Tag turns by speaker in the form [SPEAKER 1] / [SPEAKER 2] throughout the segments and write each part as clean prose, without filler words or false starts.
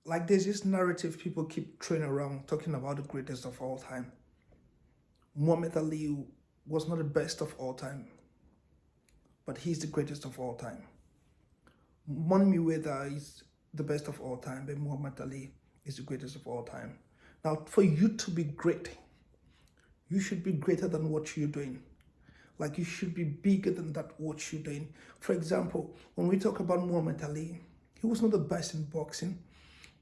[SPEAKER 1] Like there's this narrative people keep throwing around talking about the greatest of all time. Muhammad Ali was not the best of all time, but he's the greatest of all time. Mayweather is the best of all time, but Muhammad Ali is the greatest of all time. Now, for you to be great, you should be greater than what you're doing. Like you should be bigger than that what you're doing. For example, when we talk about Muhammad Ali, he was not the best in boxing,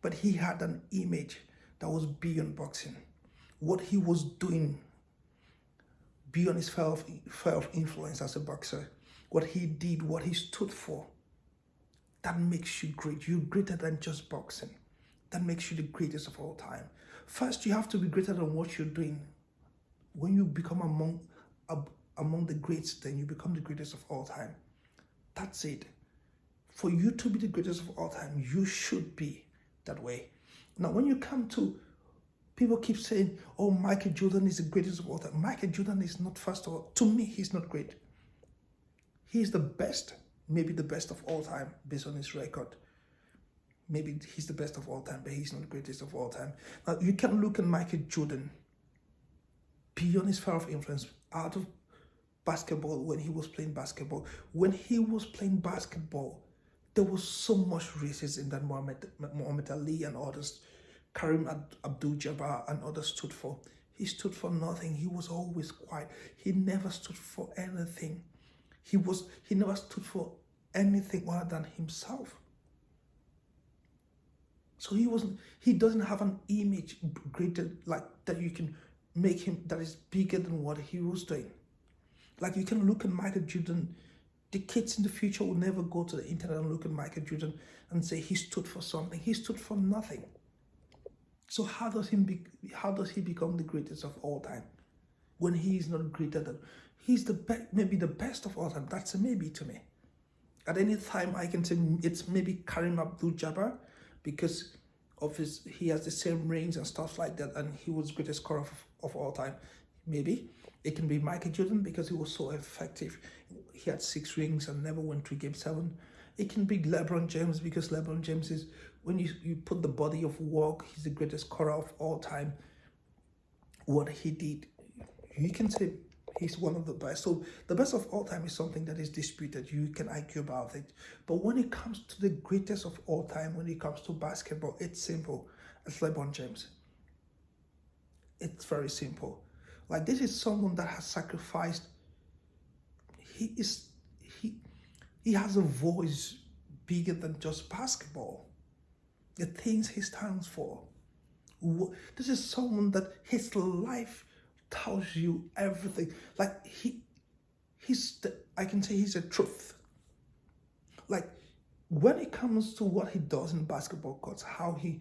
[SPEAKER 1] but he had an image that was beyond boxing. What he was doing beyond his sphere of influence as a boxer, what he did, what he stood for, that makes you great. You're greater than just boxing. That makes you the greatest of all time. First, you have to be greater than what you're doing. When you become among the greats, then you become the greatest of all time. That's it. For you to be the greatest of all time, you should be that way. Now, when you come to, people keep saying, oh, Michael Jordan is the greatest of all time. Michael Jordan is not, first of all, to me, he's not great. He's the best, maybe the best of all time, based on his record. Maybe he's the best of all time, but he's not the greatest of all time. Now, you can look at Michael Jordan beyond his sphere of influence, out of basketball, when he was playing basketball. When he was playing basketball, there was so much racism that Muhammad Ali and others, Karim Abdul-Jabbar and others stood for. He stood for nothing. He was always quiet. He never stood for anything. He never stood for anything other than himself. So he doesn't have an image greater, like that you can make him, that is bigger than what he was doing. Like you can look at Michael Jordan. The kids in the future will never go to the internet and look at Michael Jordan and say he stood for something. He stood for nothing. So how does he become the greatest of all time when he is not greater than? He's maybe the best of all time. That's a maybe to me. At any time, I can say it's maybe Karim Abdul-Jabbar because he has the same rings and stuff like that, and he was the greatest scorer of all time. Maybe it can be Michael Jordan because he was so effective. He had 6 rings and never went to Game 7. It can be LeBron James because LeBron James is, when you put the body of work, he's the greatest scorer of all time. What he did, you can say he's one of the best. So the best of all time is something that is disputed. You can argue about it. But when it comes to the greatest of all time, when it comes to basketball, it's simple. It's LeBron James. It's very simple. Like this is someone that has sacrificed. He has a voice bigger than just basketball. The things he stands for. This is someone that his life tells you everything. Like I can say he's a truth. Like when it comes to what he does in basketball courts, how he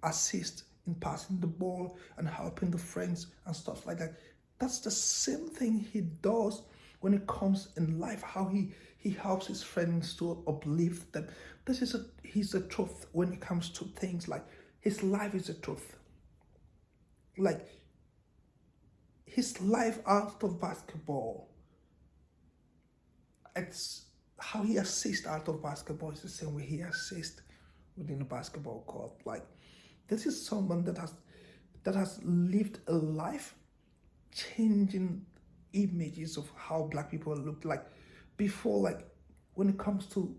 [SPEAKER 1] assists in passing the ball and helping the friends and stuff like that. That's the same thing he does when it comes in life, how he helps his friends to uplift them. He's a truth when it comes to things like his life is a truth. Like his life out of basketball, it's how he assists out of basketball is the same way he assists within a basketball court. Like this is someone that has lived a life changing images of how black people looked like before. Like when it comes to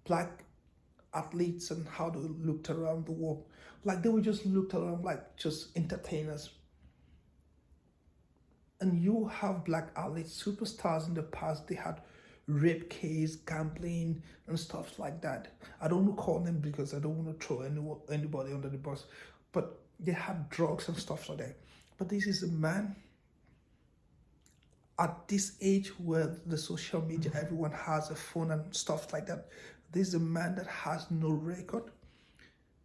[SPEAKER 1] black athletes and how they looked around the world, like they were just looked around like just entertainers. And you have black athletes, superstars in the past, they had rape case, gambling, and stuff like that. I don't want to call them because I don't want to throw anybody under the bus, but they had drugs and stuff like that. But this is a man at this age where the social media, everyone has a phone and stuff like that. This is a man that has no record,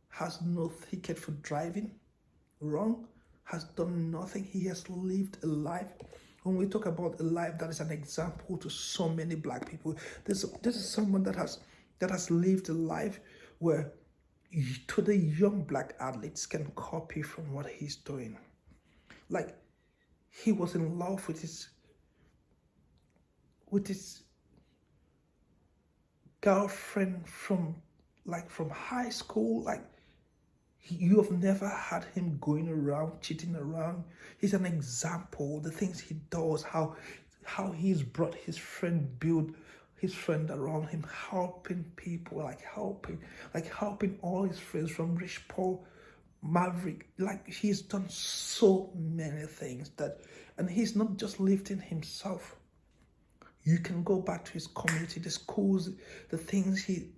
[SPEAKER 1] has no ticket for driving wrong, has done nothing. He has lived a life. When we talk about a life that is an example to so many black people, this is someone that has lived a life where to the young black athletes can copy from what he's doing. Like he was in love with his girlfriend from like from high school, like you have never had him going around, cheating around. He's an example. The things he does, how he's brought his friend, build his friend around him, helping people, helping all his friends from Rich Paul, Maverick. Like he's done so many things and he's not just lifting himself. You can go back to his community, the schools, the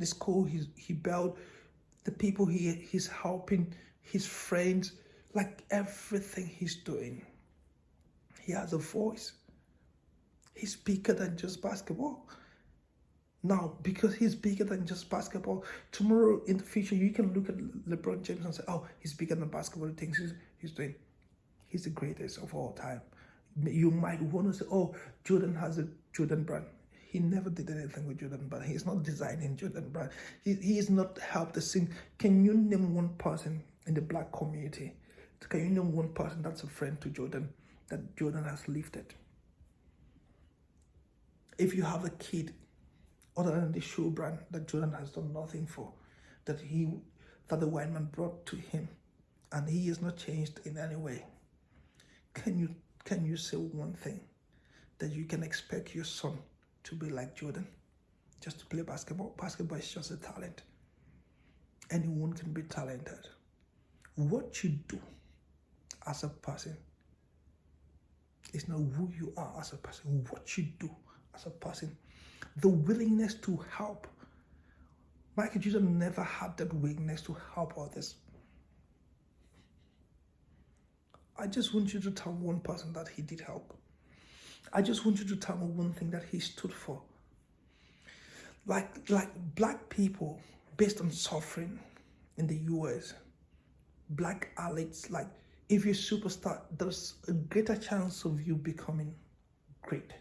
[SPEAKER 1] school he built, the people he's helping, his friends, like everything he's doing. He has a voice. He's bigger than just basketball. Now, because he's bigger than just basketball, tomorrow in the future, you can look at LeBron James and say, oh, he's bigger than basketball, the things he's doing. He's the greatest of all time. You might want to say, oh, Jordan has a Jordan brand. He never did anything with Jordan brand. He's not designing Jordan brand. He's not helped the scene. Can you name one person in the black community? Can you name one person that's a friend to Jordan that Jordan has lifted? If you have a kid other than the shoe brand that Jordan has done nothing for, that the white man brought to him, and he is not changed in any way, can you say one thing that you can expect your son to be like Jordan, just to play basketball? Basketball is just a talent. Anyone can be talented. What you do as a person is not who you are as a person. What you do as a person, the willingness to help. Michael Jordan never had that willingness to help others. I just want you to tell one person that he did help. I just want you to tell me one thing that he stood for. Like black people, based on suffering in the US, black athletes, like if you're a superstar, there's a greater chance of you becoming great.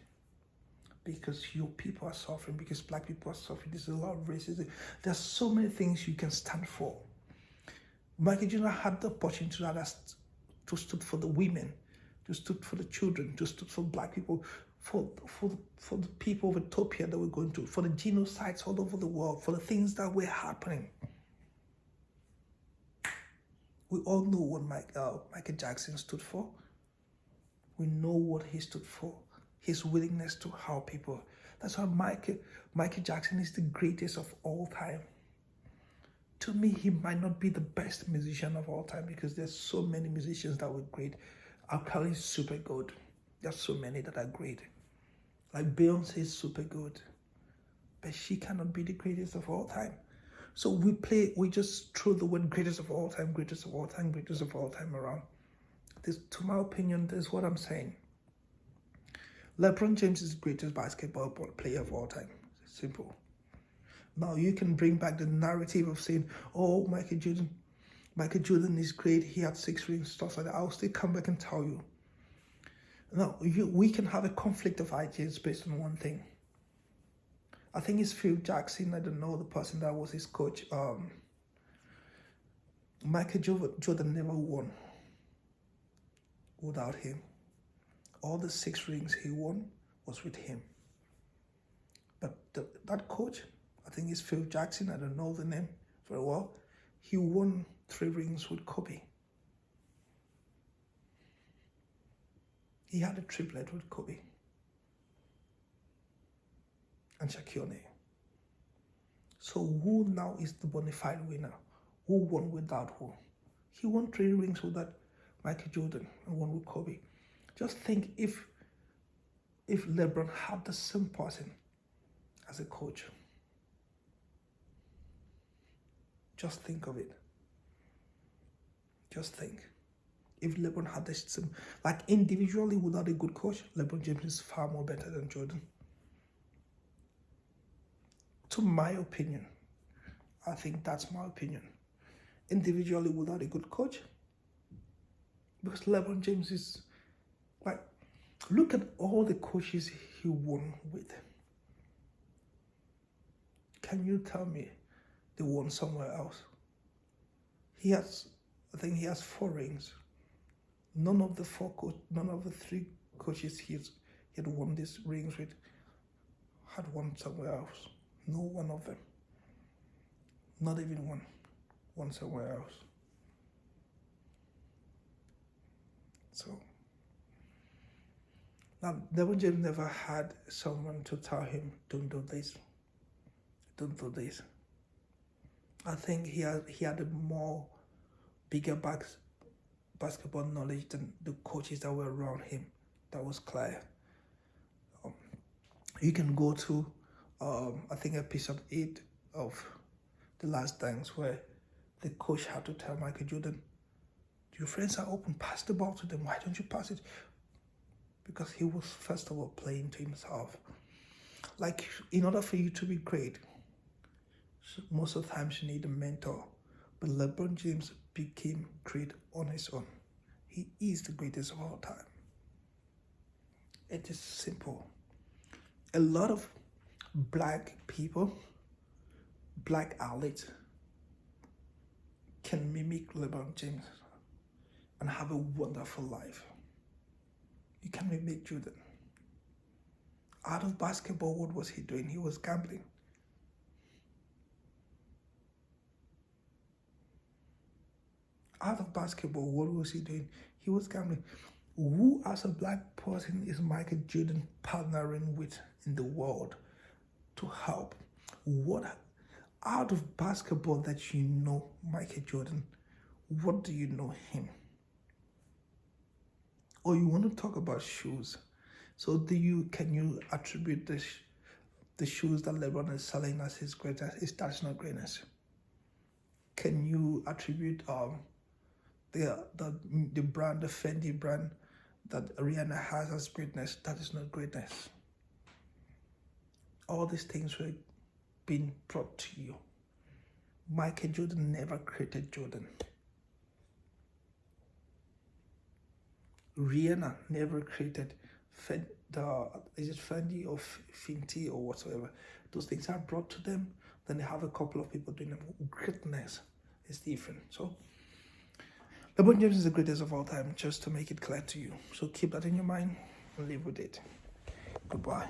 [SPEAKER 1] Because your people are suffering, because black people are suffering. There's a lot of racism. There's so many things you can stand for. Michael Jordan had the opportunity to stood for the women, to stood for the children, to stood for black people, for the people of Ethiopia that we're going through, for the genocides all over the world, for the things that were happening. We all know what Michael Jackson stood for. We know what he stood for. His willingness to help people. That's why Michael Jackson is the greatest of all time. To me, he might not be the best musician of all time because there's so many musicians that were great. Kelly is super good. There's so many that are great. Like Beyonce is super good. But she cannot be the greatest of all time. So we just throw the word greatest of all time, greatest of all time, greatest of all time around. To my opinion, this is what I'm saying. LeBron James is the greatest basketball player of all time. Simple. Now you can bring back the narrative of saying, oh, Michael Jordan is great. He had 6 rings, stuff like that. I'll still come back and tell you. Now, we can have a conflict of ideas based on one thing. I think it's Phil Jackson. I don't know the person that was his coach. Michael Jordan never won without him. All the 6 rings he won was with him. But that coach, I think it's Phil Jackson, I don't know the name very well, he won 3 rings with Kobe. He had a triplet with Kobe and Shaquille O'Neal. So who now is the bona fide winner? Who won without who? He won 3 rings with that Michael Jordan and 1 with Kobe. Just think if LeBron had the same person as a coach. Just think of it. Just think. If LeBron had the same, like individually without a good coach, LeBron James is far more better than Jordan. To my opinion, I think that's my opinion. Individually without a good coach, because LeBron James is like, look at all the coaches he won with. Can you tell me they won somewhere else? I think he has 4 rings. None of the 3 coaches he had won these rings with had won somewhere else. No one of them. Not even one somewhere else. So now, LeBron James never had someone to tell him, don't do this, don't do this. I think he had a more bigger basketball knowledge than the coaches that were around him. That was clear. You can go to, I think, episode 8 of The Last Dance, where the coach had to tell Michael Jordan, your friends are open, pass the ball to them. Why don't you pass it? Because he was, first of all, playing to himself. Like, in order for you to be great, most of the times you need a mentor. But LeBron James became great on his own. He is the greatest of all time. It is simple. A lot of black people, black athletes, can mimic LeBron James and have a wonderful life. You can mimic Jordan. Out of basketball, what was he doing? He was gambling. Out of basketball, what was he doing? He was gambling. Who, as a black person, is Michael Jordan partnering with in the world to help? What, out of basketball that you know Michael Jordan, what do you know him? Or you want to talk about shoes. So can you attribute the shoes that LeBron is selling as his greatest? That's not greatness. Can you attribute the brand, the Fendi brand that Rihanna has as greatness? That is not greatness. All these things were being brought to you. Michael Jordan never created Jordan. Rihanna never created is it Fendi or Fenty or whatsoever. Those things are brought to them. Then they have a couple of people doing them. Greatness is different. So LeBron James is the greatest of all time, just to make it clear to you. So keep that in your mind and live with it. Goodbye.